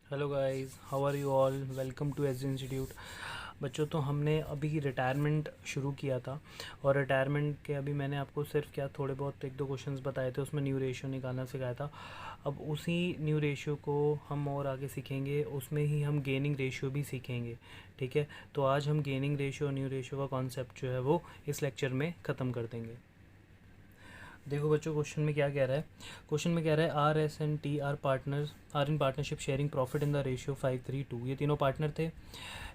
Hello guys, how are you all. Welcome to S institute. बच्चों, तो हमने अभी रिटायरमेंट शुरू किया था और रिटायरमेंट के अभी मैंने आपको सिर्फ क्या थोड़े बहुत एक दो क्वेश्चंस बताए थे, उसमें न्यू रेशियो निकालना सिखाया था। अब उसी न्यू रेशियो को हम और आगे सीखेंगे, उसमें ही हम गेनिंग रेशियो भी सीखेंगे। ठीक है, तो आज हम गेनिंग रेशियो और न्यू रेशियो का कॉन्सेप्ट जो है वो इस लेक्चर में ख़त्म कर देंगे। देखो बच्चों, क्वेश्चन में क्या कह रहा है। क्वेश्चन में कह रहा है R S and T are partners are in partnership sharing profit in the ratio 5:3:2। ये तीनों पार्टनर थे,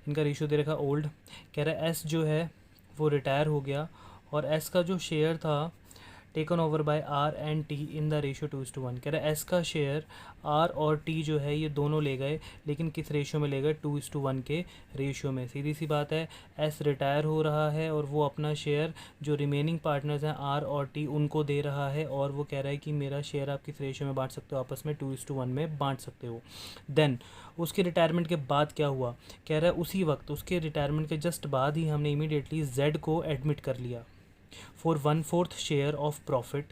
इनका रेशियो दे रखा ओल्ड। कह रहा है एस जो है वो रिटायर हो गया और एस का जो शेयर था taken over by R and T in the ratio 2:1। कह रहा है एस का शेयर आर और टी जो है ये दोनों ले गए, लेकिन किस रेशियो में ले गए? 2:1 के रेशियो में। सीधी सी बात है, एस रिटायर हो रहा है और वो अपना शेयर जो रिमेनिंग पार्टनर्स हैं आर और टी उनको दे रहा है, और वो कह रहा है कि मेरा शेयर आप किस रेशियो में बांट सकते हो? आपस में 2:1 में बांट सकते हो। देन उसके रिटायरमेंट के बाद क्या हुआ? कह रहा है उसी वक्त, उसके रिटायरमेंट के जस्ट बाद ही हमने इमीडिएटली जेड को एडमिट कर लिया for 1/4 share of profit.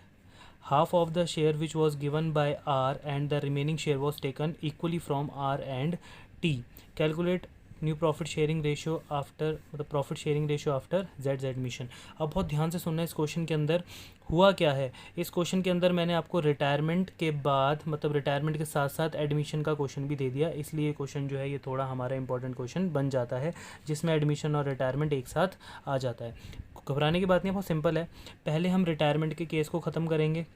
Half of the share which was given by R and the remaining share was taken equally from R and T. Calculate new profit sharing ratio after, मतलब profit sharing ratio after the admission. अब बहुत ध्यान से सुनना, इस question के अंदर हुआ क्या है। इस क्वेश्चन के अंदर मैंने आपको रिटायरमेंट के बाद, मतलब रिटायरमेंट के साथ साथ एडमिशन का क्वेश्चन भी दे दिया, इसलिए क्वेश्चन जो है ये थोड़ा हमारा इंपॉर्टेंट क्वेश्चन बन जाता है, जिसमें एडमिशन और रिटायरमेंट एक साथ आ जाता है। घबराने की बात नहीं, बहुत सिंपल है। पहले हम रिटायरमेंट के केस को ख़त्म करेंगे।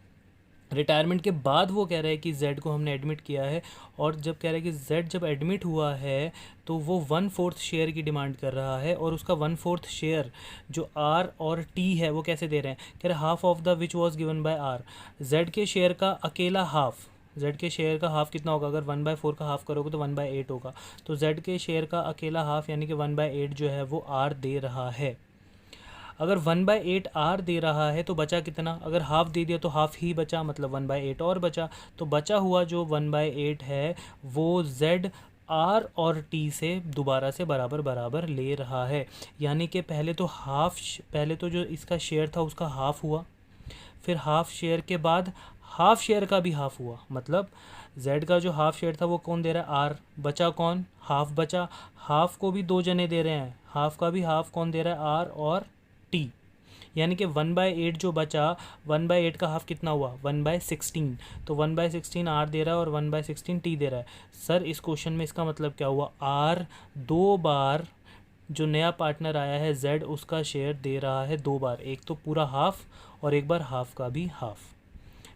रिटायरमेंट के बाद वो कह रहा है कि जेड को हमने एडमिट किया है, और जब कह रहा है कि जेड जब एडमिट हुआ है तो वो 1/4 शेयर की डिमांड कर रहा है, और उसका 1/4 शेयर जो आर और टी है वो कैसे दे रहे हैं? कह रहे half of the which was given by R. Z के शेयर का अकेला हाफ, जेड के शेयर का हाफ कितना होगा? अगर 1/4 का हाफ करोगे तो 1/8 होगा। तो जेड के शेयर का अकेला हाफ यानी कि 1/8 जो है वो आर दे रहा है। अगर 1/8 आर दे रहा है तो बचा कितना? अगर हाफ दे दिया तो हाफ ही बचा, मतलब 1/8 और बचा। तो बचा हुआ जो 1/8 है वो जेड आर और टी से दोबारा से बराबर बराबर ले रहा है। यानी कि पहले तो पहले तो जो इसका शेयर था उसका हाफ हुआ, फिर हाफ शेयर के बाद हाफ शेयर का भी हाफ हुआ, मतलब जेड का जो हाफ शेयर था वो कौन दे रहा है? आर। बचा कौन? हाफ बचा। हाफ को भी दो जने दे रहे हैं, हाफ का भी हाफ कौन दे रहा है? आर और टी। यानी कि 1/8 जो बचा, 1/8 का हाफ कितना हुआ? 1/16। तो 1/16 आर दे रहा है और 1/16 टी दे रहा है। सर इस क्वेश्चन में इसका मतलब क्या हुआ? आर दो बार जो नया पार्टनर आया है जेड उसका शेयर दे रहा है दो बार, एक तो पूरा हाफ और एक बार हाफ का भी हाफ।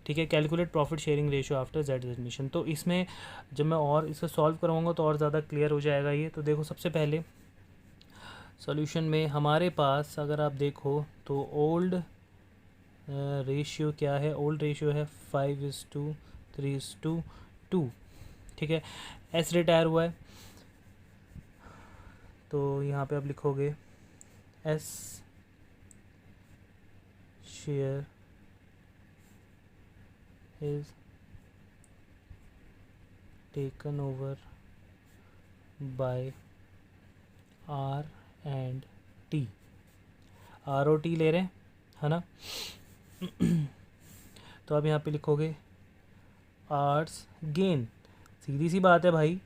ठीक है, calculate profit sharing ratio after the admission. तो इसमें जब मैं और इसे सॉल्व करवाऊँगा तो और ज़्यादा क्लियर हो जाएगा ये। तो देखो, सबसे पहले सॉल्यूशन में हमारे पास अगर आप देखो तो ओल्ड रेशियो क्या है? ओल्ड रेशियो है 5:3:2। ठीक है, एस रिटायर हुआ है तो यहाँ पे आप लिखोगे S share is taken over by R and T. R और टी ले रहे हैं, है ना। तो आप यहाँ पे लिखोगे आर्स गेन। सीधी सी बात है भाई,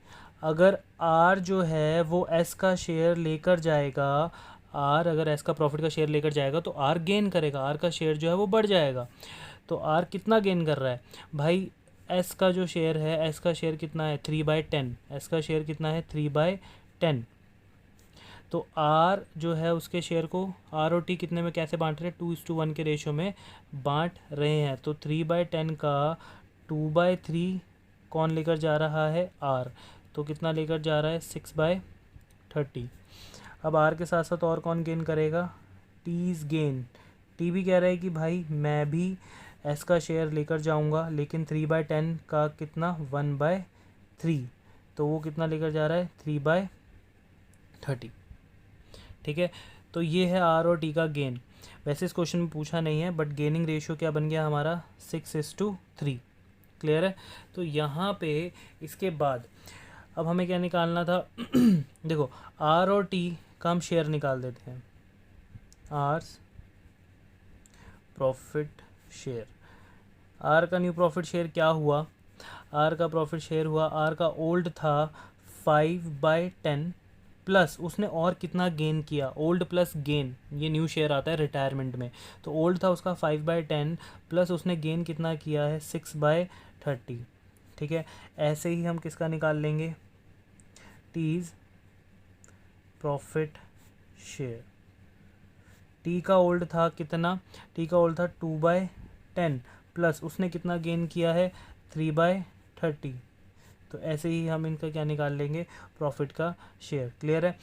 अगर आर जो है वो एस का शेयर लेकर जाएगा, आर अगर एस का प्रॉफिट का शेयर लेकर जाएगा तो आर गेन करेगा, आर का शेयर जो है वो बढ़ जाएगा। तो आर कितना गेन कर रहा है भाई? एस का जो शेयर है, एस का शेयर कितना है? 3/10। एस का शेयर कितना है? 3/10। तो आर जो है उसके शेयर को आर और टी कितने में कैसे बांट रहे हैं? 2:1 के रेशियो में बांट रहे हैं। तो 3/10 का 2/3 कौन लेकर जा रहा है? आर। तो कितना लेकर जा रहा है? 6/30। अब आर के साथ साथ और कौन गेन करेगा? Tease gain. टी भी कह रहा है कि भाई मैं भी एस का शेयर लेकर जाऊंगा, लेकिन 3/10 का कितना? 1/3। तो वो कितना लेकर जा रहा है? 3/30। ठीक है, तो ये है आर और टी का गेन। वैसे इस क्वेश्चन में पूछा नहीं है, बट गेनिंग रेशियो क्या बन गया हमारा? 6:3। क्लियर है। तो यहाँ पे इसके बाद अब हमें क्या निकालना था? देखो, आर और टी का हम शेयर निकाल देते हैं। आर्स प्रॉफिट शेयर, आर का न्यू प्रॉफिट शेयर क्या हुआ? आर का प्रॉफिट शेयर हुआ, आर का ओल्ड था 5/10 प्लस उसने और कितना गेन किया, ओल्ड प्लस गेन, ये न्यू शेयर आता है रिटायरमेंट में। तो ओल्ड था उसका 5/10 प्लस उसने गेन कितना किया है 6/30। ठीक है, ऐसे ही हम किसका निकाल लेंगे, टीज प्रॉफिट शेयर। टी का ओल्ड था कितना, टी का ओल्ड था 2/10 प्लस उसने कितना गेन किया है 3/30। तो ऐसे ही हम इनका क्या निकाल लेंगे, प्रॉफिट का शेयर। क्लियर है।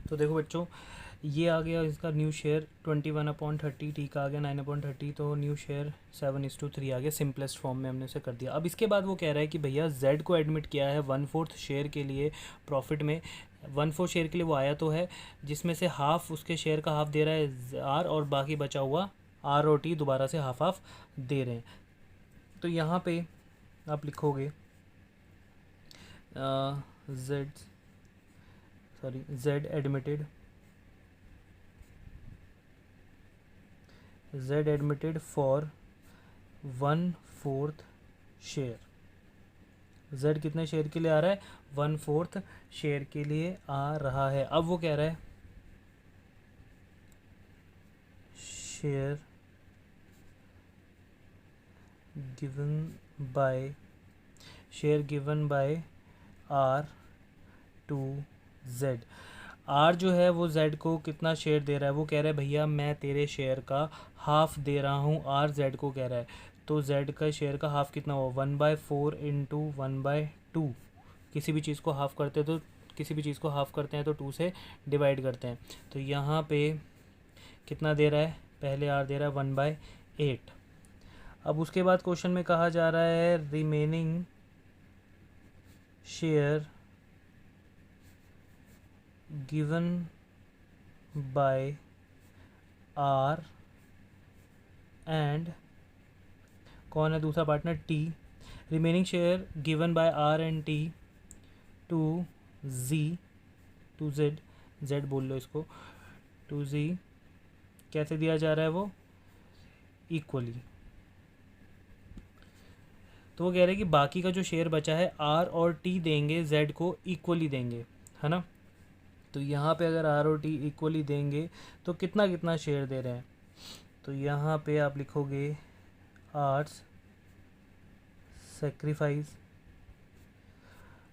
तो देखो बच्चों, ये आ गया इसका न्यू शेयर 21/30, टी का आ गया 9/30, तो न्यू शेयर 7:3 आ गया। सिंपलेस्ट फॉर्म में हमने उसे कर दिया। अब इसके बाद वो कह रहा है कि भैया जेड को एडमिट किया है 1/4 शेयर के लिए प्रॉफिट में। 1/4 शेयर के लिए वो आया तो है, जिसमें से हाफ उसके शेयर का हाफ दे रहा है आर, और बाकी बचा हुआ आर और टी दोबारा से हाफ हाफ दे रहे हैं। तो यहाँ पे आप लिखोगे Z admitted for 1/4 share. Z कितने शेयर के लिए आ रहा है, 1/4 शेयर के लिए आ रहा है। अब वो कह रहा है share given by R to Z. R जो है वो जेड को कितना शेयर दे रहा है, वो कह रहा है भैया मैं तेरे शेयर का हाफ दे रहा हूँ, आर जेड को कह रहा है। तो जेड का शेयर का हाफ कितना हुआ, 1/4 इंटू 1/2। किसी भी चीज़ को हाफ करते हैं तो किसी भी चीज़ को हाफ करते हैं तो 2 से डिवाइड करते हैं। तो यहाँ पे कितना दे रहा है, पहले आर दे रहा है 1/8। अब उसके बाद क्वेश्चन में कहा जा रहा है remaining share given by R and कौन है दूसरा partner, T. Remaining share given by R and T to Z, Z बोल लो इसको, टू जी। कैसे दिया जा रहा है वो, इक्वली। तो वो कह रहे हैं कि बाकी का जो शेयर बचा है आर और टी देंगे जेड को इक्वली देंगे, है ना। तो यहाँ पे अगर आर और टी इक्वली देंगे तो कितना कितना शेयर दे रहे हैं, तो यहाँ पे आप लिखोगे आर्स सेक्रीफाइस।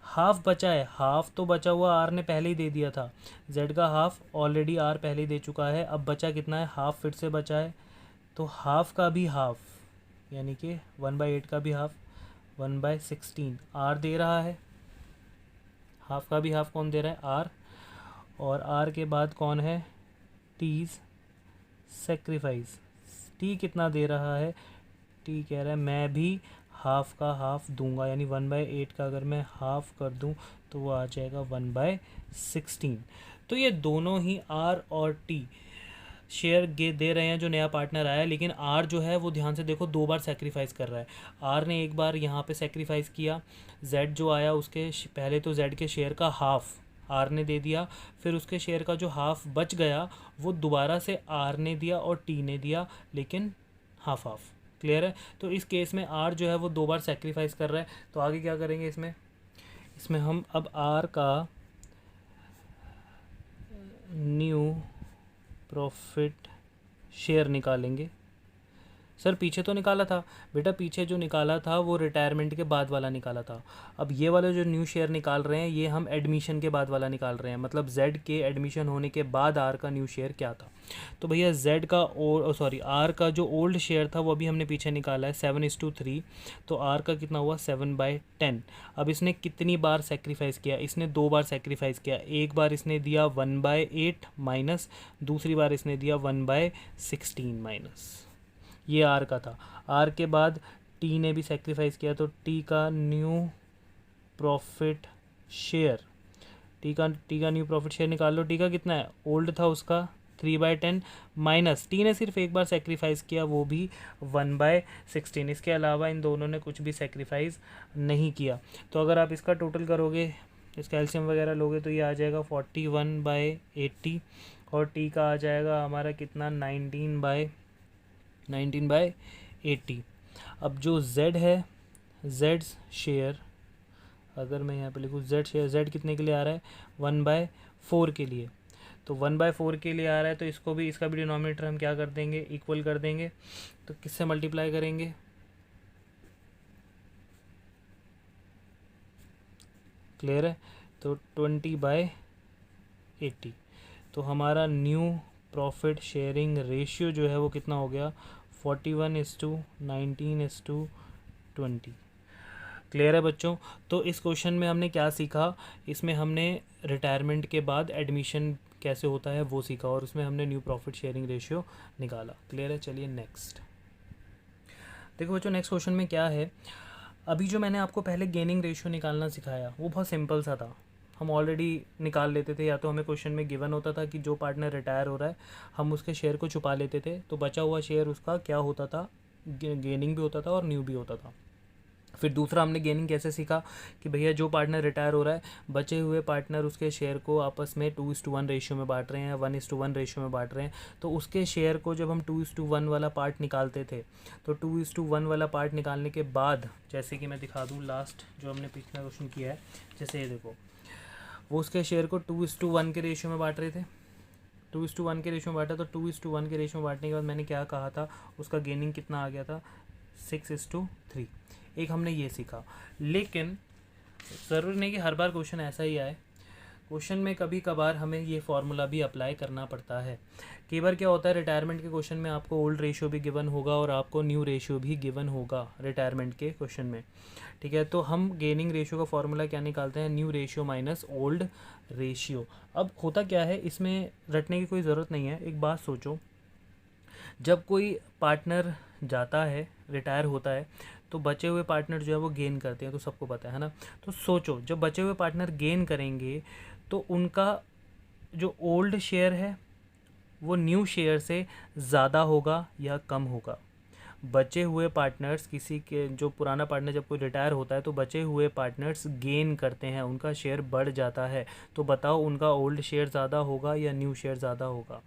हाफ बचा है, हाफ तो बचा हुआ आर ने पहले ही दे दिया था, जेड का हाफ ऑलरेडी आर पहले ही दे चुका है। अब बचा कितना है, हाफ फिर से बचा है। तो हाफ का भी हाफ यानी कि 1/8 का भी हाफ 1/16 आर दे रहा है। हाफ का भी हाफ कौन दे रहा है, आर। और आर के बाद कौन है, टीज सेक्रीफाइस। टी कितना दे रहा है, टी कह रहा है मैं भी हाफ का हाफ दूंगा, यानी 1/8 का अगर मैं हाफ कर दूं तो वो आ जाएगा 1/16। तो ये दोनों ही आर और टी शेयर दे रहे हैं जो नया पार्टनर आया है, लेकिन आर जो है वो ध्यान से देखो 2 बार सेक्रीफाइस कर रहा है। आर ने एक बार यहाँ पे सेक्रीफाइस किया, जेड जो आया उसके पहले तो जेड के शेयर का हाफ आर ने दे दिया, फिर उसके शेयर का जो हाफ बच गया वो दोबारा से आर ने दिया और टी ने दिया, लेकिन हाफ हाफ। क्लियर है। तो इस केस में आर जो है वो 2 बार सेक्रीफाइस कर रहा है। तो आगे क्या करेंगे इसमें हम अब आर का न्यू प्रॉफिट शेयर निकालेंगे। सर पीछे तो निकाला था बेटा, पीछे जो निकाला था वो रिटायरमेंट के बाद वाला निकाला था। अब ये वाले जो न्यू शेयर निकाल रहे हैं ये हम एडमिशन के बाद वाला निकाल रहे हैं, मतलब जेड के एडमिशन होने के बाद आर का न्यू शेयर क्या था। तो भैया जेड का आर का जो ओल्ड शेयर था वो अभी हमने पीछे निकाला है 7:3। तो आर का कितना हुआ 7/10। अब इसने कितनी बार सेक्रीफाइस किया, इसने 2 बार सेक्रीफाइस किया। एक बार इसने दिया 1/8 माइनस, दूसरी बार इसने दिया 1/16 माइनस। ये आर का था। आर के बाद टी ने भी सेक्रीफाइस किया, तो टी का न्यू प्रॉफिट शेयर, टी का न्यू प्रॉफिट शेयर निकाल लो। टी का कितना है, ओल्ड था उसका 3/10 माइनस, टी ने सिर्फ एक बार सेक्रीफाइस किया वो भी 1/16। इसके अलावा इन दोनों ने कुछ भी सेक्रीफाइस नहीं किया। तो अगर आप इसका टोटल करोगे, इसका एलसीएम वगैरह लोगे तो ये आ जाएगा 41/80 और टी का आ जाएगा हमारा कितना 19/80। अब जो z है, z शेयर, अगर मैं यहाँ पे लिखूँ z शेयर, z कितने के लिए आ रहा है, 1/4 के लिए। तो 1/4 के लिए आ रहा है, तो इसको भी, इसका भी डिनोमिनेटर हम क्या कर देंगे, इक्वल कर देंगे। तो किससे मल्टीप्लाई करेंगे, क्लियर है, तो 20/80। तो हमारा न्यू प्रॉफिट शेयरिंग रेशियो जो है वो कितना हो गया, 41:19:20। क्लियर है बच्चों। तो इस क्वेश्चन में हमने क्या सीखा, इसमें हमने रिटायरमेंट के बाद एडमिशन कैसे होता है वो सीखा, और उसमें हमने न्यू प्रॉफिट शेयरिंग रेशियो निकाला। क्लियर है, चलिए नेक्स्ट देखो बच्चों, नेक्स्ट क्वेश्चन में क्या है। अभी जो मैंने आपको पहले गेनिंग रेशियो निकालना सिखाया वो बहुत सिंपल सा था, हम ऑलरेडी निकाल लेते थे। या तो हमें क्वेश्चन में गिवन होता था कि जो पार्टनर रिटायर हो रहा है, हम उसके शेयर को छुपा लेते थे, तो बचा हुआ शेयर उसका क्या होता था, गेनिंग भी होता था और न्यू भी होता था। फिर दूसरा हमने गेनिंग कैसे सीखा कि भैया जो पार्टनर रिटायर हो रहा है, बचे हुए पार्टनर उसके शेयर को आपस में 2:1 रेशियो में बांट रहे हैं, 1:1 रेशियो में बांट रहे हैं। तो उसके शेयर को जब हम 2:1 वाला पार्ट निकालते थे, तो 2:1 वाला पार्ट निकालने के बाद, जैसे कि मैं दिखा दूँ लास्ट जो हमने पिछला क्वेश्चन किया है, जैसे ये देखो, वो उसके शेयर को 2:1 के रेशियो में बांट रहे थे, 2:1 के रेशियो में बांटा। तो 2:1 के रेशियो में बांटने के बाद मैंने क्या कहा था, उसका गेनिंग कितना आ गया था, 6:3। एक हमने ये सीखा। लेकिन ज़रूरी नहीं कि हर बार क्वेश्चन ऐसा ही आए, क्वेश्चन में कभी कभार हमें ये फार्मूला भी अप्लाई करना पड़ता है। कई बार क्या होता है, रिटायरमेंट के क्वेश्चन में आपको ओल्ड रेशियो भी गिवन होगा और आपको न्यू रेशियो भी गिवन होगा रिटायरमेंट के क्वेश्चन में, ठीक है। तो हम गेनिंग रेशियो का फार्मूला क्या निकालते हैं, new ratio minus old ratio. अब होता क्या है, इसमें रटने की कोई ज़रूरत नहीं है। एक बात सोचो, जब कोई पार्टनर जाता है, रिटायर होता है, तो बचे हुए पार्टनर जो है वो गेन करते हैं, तो सबको पता है ना। तो सोचो, जब बचे हुए पार्टनर गेन करेंगे तो उनका जो ओल्ड शेयर है वो न्यू शेयर से ज़्यादा होगा या कम होगा। बचे हुए पार्टनर्स, किसी के जो पुराना पार्टनर जब कोई रिटायर होता है तो बचे हुए पार्टनर्स गेन करते हैं, उनका शेयर बढ़ जाता है। तो बताओ उनका ओल्ड शेयर ज़्यादा होगा या न्यू शेयर ज़्यादा होगा।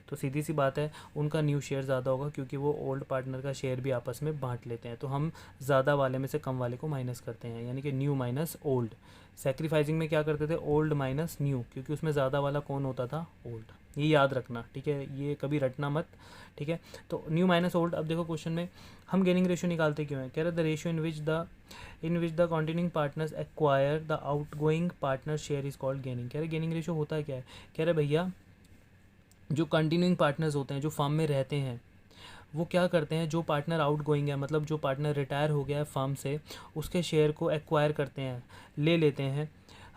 तो सीधी सी बात है, उनका न्यू शेयर ज़्यादा होगा, क्योंकि वो ओल्ड पार्टनर का शेयर भी आपस में बांट लेते हैं। तो हम ज़्यादा वाले में से कम वाले को माइनस करते हैं, यानी कि न्यू माइनस ओल्ड। सैक्रिफाइसिंग में क्या करते थे, ओल्ड माइनस न्यू, क्योंकि उसमें ज़्यादा वाला कौन होता था, ओल्ड। ये याद रखना, ठीक है, ये कभी रटना मत, ठीक है। तो न्यू माइनस ओल्ड। अब देखो क्वेश्चन में हम गेनिंग रेशियो निकालते क्यों हैं, कह रहे the ratio in which the continuing partners acquire the outgoing partner share is called gaining. कह रहे गेनिंग रेशियो होता है क्या है, कह रहे भैया जो कंटिन्यूइंग पार्टनर्स होते हैं, जो फर्म में रहते हैं, वो क्या करते हैं, जो पार्टनर आउट गोइंग है, मतलब जो पार्टनर रिटायर हो गया है फर्म से, उसके शेयर को एक्वायर करते हैं, ले लेते हैं,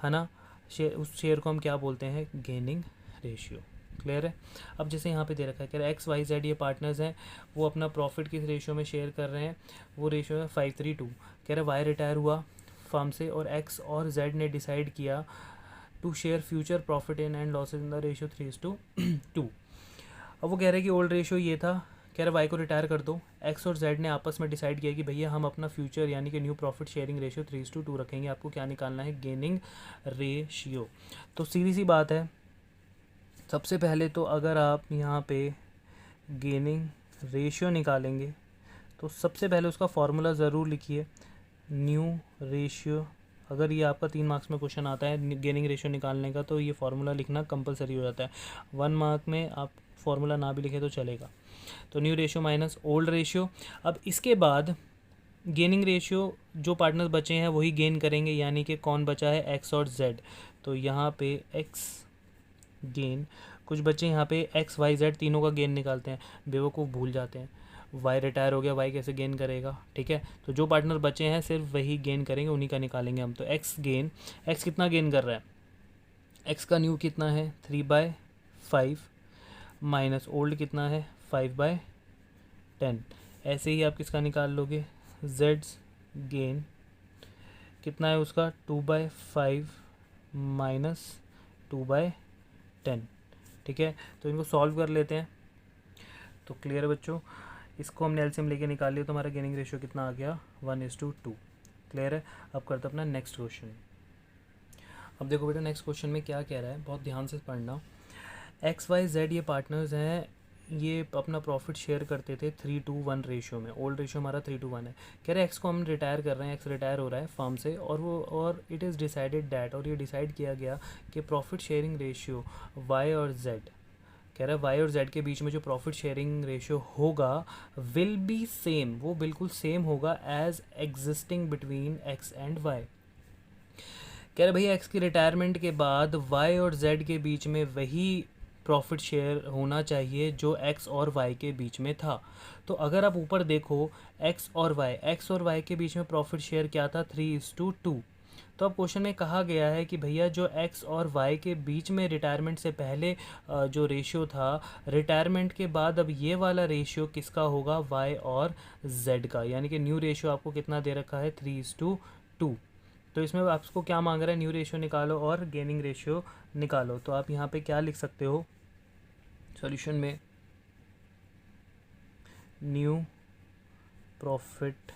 है ना। उस शेयर को हम क्या बोलते हैं, गेनिंग रेशियो। क्लियर है। अब जैसे यहाँ पे दे रखा है, कह रहे एक्स वाई जेड ये पार्टनर्स हैं, वो अपना प्रॉफिट किस रेशियो में शेयर कर रहे हैं, वो रेशियो है 5:3:2। कह रहे वाई रिटायर हुआ फर्म से और एक्स और जेड ने डिसाइड किया to share future profit in and losses in the ratio 3:2। अब वो कह रहे हैं कि ओल्ड रेशियो ये था, कह रहे वाई को रिटायर कर दो। एक्स और जेड ने आपस में डिसाइड किया कि भैया हम अपना फ्यूचर यानी कि न्यू प्रॉफिट शेयरिंग रेशियो 3:2 रखेंगे। आपको क्या निकालना है, गेनिंग रेशियो। तो सीधी सी बात है, सबसे पहले तो अगर आप यहाँ पे गेनिंग रेशियो निकालेंगे तो सबसे पहले उसका फॉर्मूला ज़रूर लिखिए, न्यू रेशियो। अगर ये आपका 3 मार्क्स में क्वेश्चन आता है गेनिंग रेशियो निकालने का, तो ये फार्मूला लिखना कंपलसरी हो जाता है। 1 मार्क में आप फार्मूला ना भी लिखे तो चलेगा। तो new ratio minus old ratio. अब इसके बाद गेनिंग रेशियो, जो पार्टनर्स बचे हैं वही गेन करेंगे, यानी कि कौन बचा है, एक्स और जेड। तो यहाँ पे एक्स गेन, कुछ बच्चे यहाँ पे एक्स वाई जेड तीनों का गेन निकालते हैं, बेवकूफ़ भूल जाते हैं। वाई रिटायर हो गया, वाई कैसे गेन करेगा, ठीक है। तो जो पार्टनर बचे हैं सिर्फ वही गेन करेंगे, उन्हीं का निकालेंगे हम। तो एक्स गेन, एक्स कितना गेन कर रहा है, एक्स का न्यू कितना है 3/5 माइनस ओल्ड कितना है 5/10। ऐसे ही आप किसका निकाल लोगे, जेड्स गेन कितना है उसका 2/5 माइनस 2/10, ठीक है। तो इनको सॉल्व कर लेते हैं। तो क्लियर है बच्चों, इसको हमने एलसीएम लेके निकाल लिया, तो हमारा गेनिंग रेशियो कितना आ गया, 1:2। क्लियर है। अब करते अपना नेक्स्ट क्वेश्चन। अब देखो बेटा नेक्स्ट क्वेश्चन में क्या कह रहा है, बहुत ध्यान से पढ़ना। एक्स वाई जेड ये पार्टनर्स हैं, ये अपना प्रॉफिट शेयर करते थे 3:1 रेशियो में। ओल्ड रेशियो हमारा 3:1 है। कह रहे एक्स को हम रिटायर कर रहे हैं, एक्स रिटायर हो रहा है फर्म से, और इट इज़ डिसाइडेड दैट, और ये डिसाइड किया गया कि प्रॉफिट शेयरिंग रेशियो वाई और जेड, कह रहा है वाई और जेड के बीच में जो प्रॉफिट शेयरिंग रेशियो होगा विल बी सेम, वो बिल्कुल सेम होगा as existing between X and Y. कह रहे भैया एक्स की रिटायरमेंट के बाद वाई और जेड के बीच में वही प्रॉफिट शेयर होना चाहिए जो एक्स और वाई के बीच में था। तो अगर आप ऊपर देखो एक्स और वाई के बीच में प्रॉफिट शेयर क्या था, 3:2। तो अब क्वेश्चन में कहा गया है कि भैया जो एक्स और वाई के बीच में रिटायरमेंट से पहले जो रेशियो था, रिटायरमेंट के बाद अब ये वाला रेशियो किसका होगा, वाई और जेड का। यानी कि न्यू रेशियो आपको कितना दे रखा है, 3:2। तो इसमें आपको क्या मांग रहा है, न्यू रेशियो निकालो और गेनिंग रेशियो निकालो। तो आप यहाँ पे क्या लिख सकते हो सॉल्यूशन में, new profit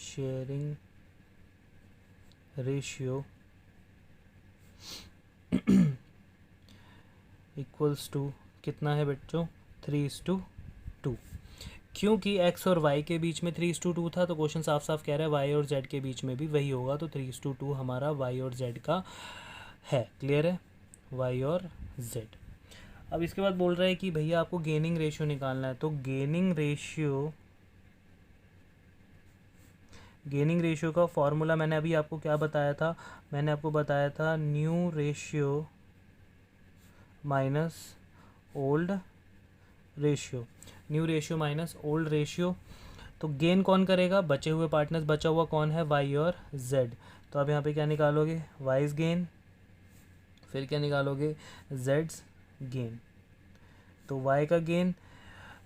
sharing ratio equals to कितना है बच्चों, 3:2। क्योंकि x और y के बीच में 3:2 था, तो क्वेश्चन साफ साफ कह रहा है y और z के बीच में भी वही होगा, तो 3:2 हमारा y और z का है। क्लियर है, y और z। अब इसके बाद बोल रहा है कि भैया आपको गेनिंग रेशियो निकालना है। तो गेनिंग रेशियो का फॉर्मूला मैंने अभी आपको क्या बताया था, मैंने आपको बताया था new ratio minus old ratio, new ratio minus old ratio. तो गेन कौन करेगा, बचे हुए पार्टनर्स, बचा हुआ कौन है, वाई और जेड। तो आप यहाँ पे क्या निकालोगे, वाइज गेन, फिर क्या निकालोगे, जेड्स गेन। तो वाई का gain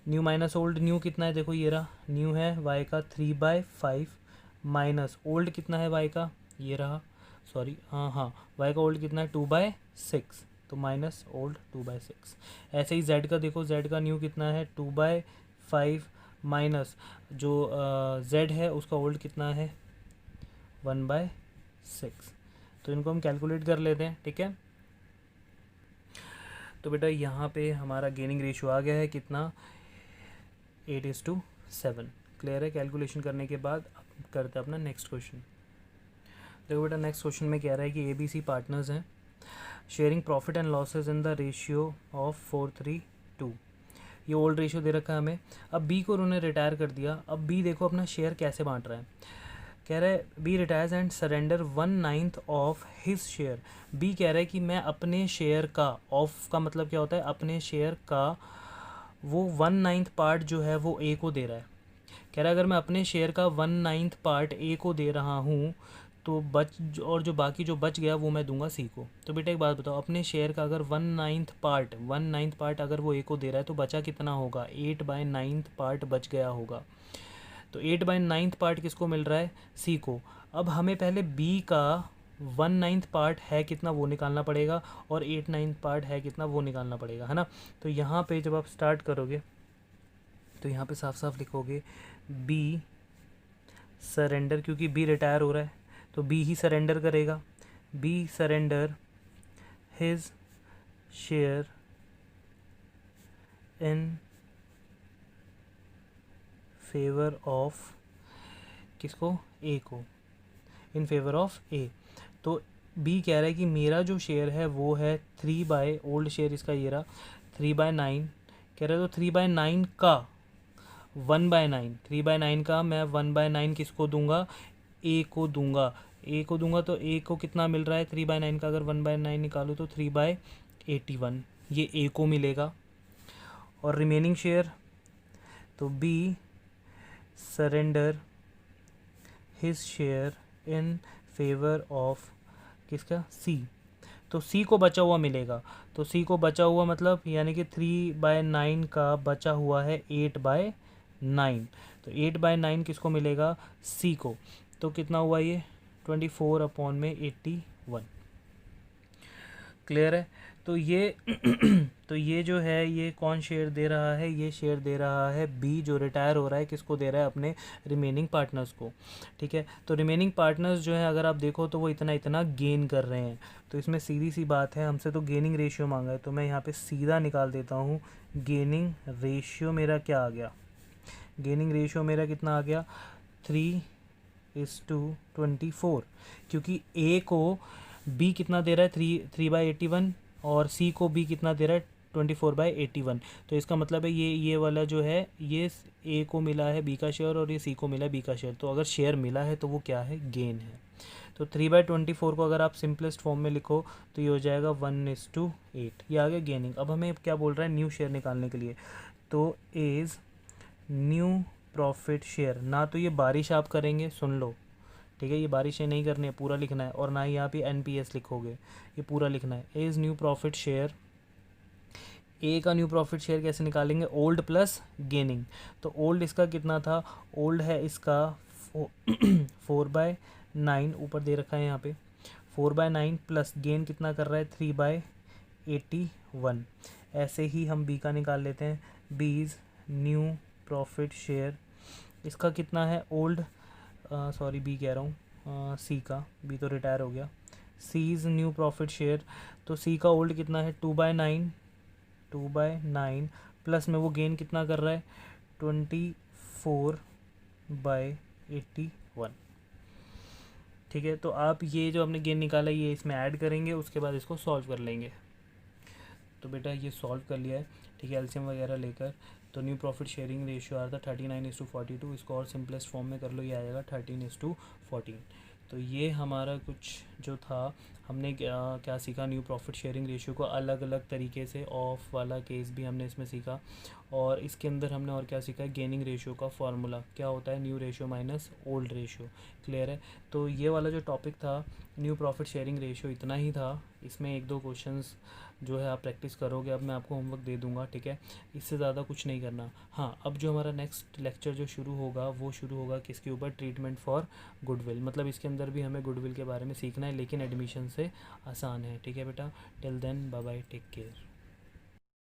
new minus old, new कितना है देखो ये रहा, न्यू है वाई का 3/5 माइनस ओल्ड कितना है वाई का, ये रहा, सॉरी हाँ वाई का ओल्ड कितना है 2/6, तो माइनस ओल्ड 2/6। ऐसे ही जेड का देखो, जेड का न्यू कितना है 2/5 माइनस जो जेड है उसका ओल्ड कितना है 1/6। तो इनको हम कैलकुलेट कर लेते हैं, ठीक है। तो बेटा यहाँ पे हमारा गेनिंग रेशियो आ गया है कितना, 8:7। क्लियर है, कैलकुलेशन करने के बाद करते हैं अपना नेक्स्ट क्वेश्चन। देखो बेटा नेक्स्ट क्वेश्चन में कह रहा है कि ABC पार्टनर्स हैं, sharing profit and losses in the ratio of 4:3:2। ये ओल्ड रेशियो दे रखा है हमें। अब B को उन्होंने रिटायर कर दिया, अब B देखो अपना शेयर कैसे बांट रहा है। कह रहा है B retires and surrender 1/9 of his share. B कह रहा है कि मैं अपने शेयर का, ऑफ का मतलब क्या होता है, अपने शेयर का वो 1/9 पार्ट जो है वो A को दे रहा है। कह रहा है अगर मैं अपने शेयर का 1/9 पार्ट A को दे रहा हूँ तो और जो बाकी जो बच गया वो मैं दूंगा C को। तो बेटा एक बात बताओ, अपने शेयर का अगर 1/9 पार्ट अगर वो A को दे रहा है तो बचा कितना होगा, 8/9 पार्ट बच गया होगा। तो 8/9 पार्ट किसको मिल रहा है, C को। अब हमें पहले B का 1/9 पार्ट है कितना वो निकालना पड़ेगा, और 8/9 पार्ट है कितना वो निकालना पड़ेगा, है ना। तो यहाँ पे जब आप स्टार्ट करोगे तो यहाँ पे साफ साफ लिखोगे B सरेंडर, क्योंकि B रिटायर हो रहा है तो B ही सरेंडर करेगा। B surrender his share in favour of किसको, A को, इन फेवर ऑफ A। तो B कह रहा है कि मेरा जो शेयर है वो है 3 ओल्ड शेयर इसका ये रहा 3/9, कह रहा है तो 3/9 का 1/9, 3/9 का मैं 1/9 किसको दूंगा, A को दूंगा। A को दूंगा तो A को कितना मिल रहा है, 3/9 का अगर 1/9 निकालो तो 3/81 ये A को मिलेगा। और रिमेनिंग शेयर तो B surrender his share in favour of किसका, C। तो C को बचा हुआ मिलेगा। तो C को बचा हुआ मतलब यानी कि 3/9 का बचा हुआ है 8/9। तो 8/9 किसको मिलेगा, C को। तो कितना हुआ ये 24/81। क्लियर है। तो ये तो ये जो है ये कौन शेयर दे रहा है, ये शेयर दे रहा है बी जो रिटायर हो रहा है, किसको दे रहा है, अपने रिमेनिंग पार्टनर्स को। ठीक है, तो रिमेनिंग पार्टनर्स जो है अगर आप देखो तो वो इतना इतना गेन कर रहे हैं। तो इसमें सीधी सी बात है, हमसे तो गेनिंग रेशियो मांगा है, तो मैं यहाँ पे सीधा निकाल देता हूँ। गेनिंग रेशियो मेरा क्या आ गया, गेनिंग रेशियो मेरा कितना आ गया, 3:24, क्योंकि ए को बी कितना दे रहा है, 3/81, और सी को बी कितना दे रहा है, 24/81। तो इसका मतलब है ये वाला जो है ये ए को मिला है बी का शेयर और ये सी को मिला है बी का शेयर। तो अगर शेयर मिला है तो वो क्या है, गेन है। तो 3/24 को अगर आप सिंपलेस्ट फॉर्म में लिखो तो ये हो जाएगा 1:8, ये आ गया गेनिंग। अब हमें क्या बोल रहा है, न्यू शेयर निकालने के लिए। तो इज़ न्यू प्रॉफिट शेयर, ना तो ये बारिश आप करेंगे, सुन लो, ठीक है, ये बारिशें नहीं करनी है, पूरा लिखना है, और ना ही आप ये एनपीएस लिखोगे, ये पूरा लिखना है। इज़ न्यू प्रॉफिट शेयर, ए का न्यू प्रॉफिट शेयर कैसे निकालेंगे, ओल्ड प्लस गेनिंग। तो ओल्ड इसका कितना था, ओल्ड है इसका 4/9, ऊपर दे रखा है यहाँ पे 4/9, प्लस गेन कितना कर रहा है, 3/81। ऐसे ही हम बी का निकाल लेते हैं। B is new profit share, इसका कितना है, ओल्ड, सॉरी बी कह रहा हूँ, सी का, बी तो रिटायर हो गया। सी इज़ न्यू प्रॉफिट शेयर, तो सी का ओल्ड कितना है, 2/9, प्लस में वो गेन कितना कर रहा है, 24/81। ठीक है, तो आप ये जो हमने गेन निकाला ये इसमें ऐड करेंगे, उसके बाद इसको सॉल्व कर लेंगे। तो बेटा ये सॉल्व कर लिया है, ठीक है, एलसीएम वगैरह लेकर। तो न्यू प्रॉफिट शेयरिंग रेशियो आ रहा था 39:42, इसको और सिंपलेस्ट फॉर्म में कर लो, ये आएगा 13:14। तो ये हमारा कुछ जो था, हमने क्या सीखा, न्यू प्रॉफिट शेयरिंग रेशियो को अलग अलग तरीके से, ऑफ वाला केस भी हमने इसमें सीखा, और इसके अंदर हमने और क्या सीखा, गेनिंग रेशियो का फॉर्मूला क्या होता है, new ratio minus old ratio. Clear है। तो ये वाला जो टॉपिक था न्यू प्रॉफिट शेयरिंग रेशियो, इतना ही था। इसमें 1-2 क्वेश्चंस जो है आप प्रैक्टिस करोगे, अब मैं आपको होमवर्क दे दूंगा, ठीक है, इससे ज़्यादा कुछ नहीं करना। हाँ, अब जो हमारा नेक्स्ट लेक्चर जो शुरू होगा वो शुरू होगा किसके ऊपर, ट्रीटमेंट फॉर गुडविल। मतलब इसके अंदर भी हमें गुडविल के बारे में सीखना है, लेकिन एडमिशन से आसान है। ठीक है बेटा, till then bye bye, take care.